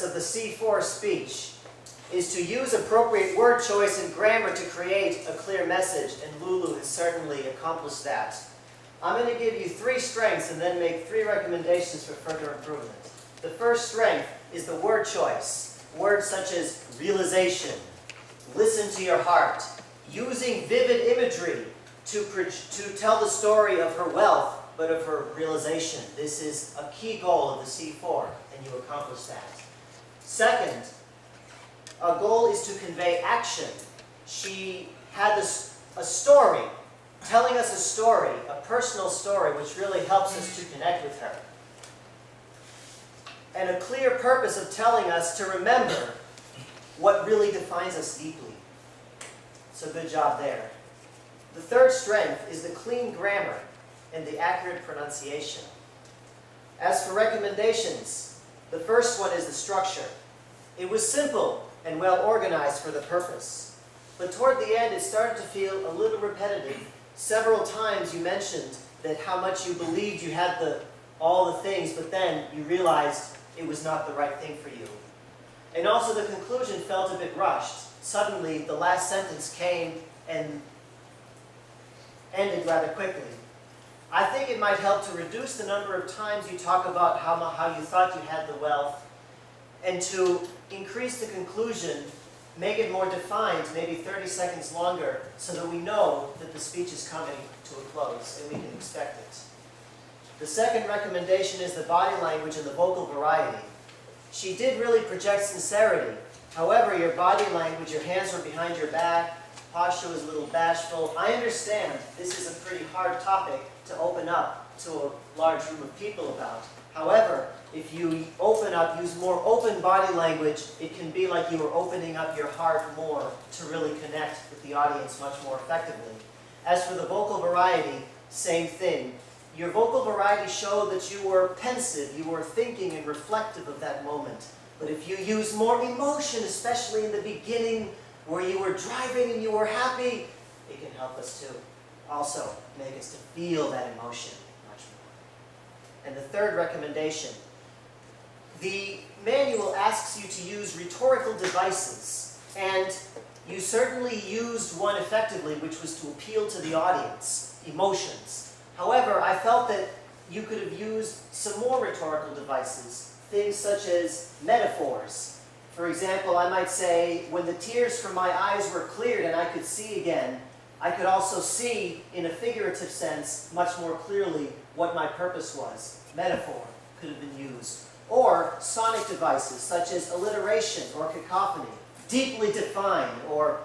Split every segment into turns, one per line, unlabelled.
purpose of the C4 speech is to use appropriate word choice and grammar to create a clear message, and Lulu has certainly accomplished that. I'm going to give you 3 strengths and then make 3 recommendations for further improvement. The first strength is the word choice. Words such as realization, listen to your heart, using vivid imagery to tell the story of her wealth, but of her realization. This is a key goal of the C4, and you accomplish that. Second, a goal is to convey action. She had a story, telling us a story, a personal story, which really helps us to connect with her. And a clear purpose of telling us to remember what really defines us deeply. So good job there. The third strength is the clean grammar and the accurate pronunciation. As for recommendations, the first one is the structure. It was simple and well organized for the purpose. But toward the end, it started to feel a little repetitive. Several times you mentioned that how much you believed you had all the things, but then you realized it was not the right thing for you. And also the conclusion felt a bit rushed. Suddenly, the last sentence came and ended rather quickly. I think it might help to reduce the number of times you talk about how you thought you had the wealth, and to increase the conclusion, make it more defined, maybe 30 seconds longer, so that we know that the speech is coming to a close and we can expect it. The second recommendation is the body language and the vocal variety. She did really project sincerity. However, your body language, your hands were behind your back, posture was a little bashful. I understand this is a pretty hard topic to open up to a large room of people about. However, if you open up, use more open body language, it can be like you are opening up your heart more to really connect with the audience much more effectively. As for the vocal variety, same thing. Your vocal variety showed that you were pensive, you were thinking and reflective of that moment. But if you use more emotion, especially in the beginning, where you were driving and you were happy, it can help us to also make us to feel that emotion much more. And the third recommendation, the manual asks you to use rhetorical devices, and you certainly used one effectively, which was to appeal to the audience, emotions. However, I felt that you could have used some more rhetorical devices, things such as metaphors. For example, I might say, when the tears from my eyes were cleared and I could see again, I could also see, in a figurative sense, much more clearly what my purpose was. Metaphor could have been used. Or sonic devices, such as alliteration or cacophony, deeply defined or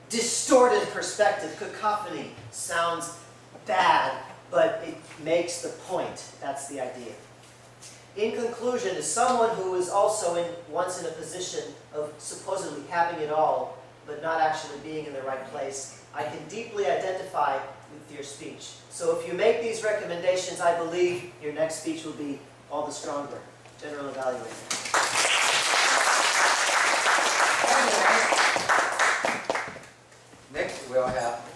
distorted perspective. Cacophony sounds bad, but it makes the point. That's the idea. In conclusion, as someone who is also once in a position of supposedly having it all, but not actually being in the right place, I can deeply identify with your speech. So if you make these recommendations, I believe your next speech will be all the stronger. General evaluator.
Next, we'll have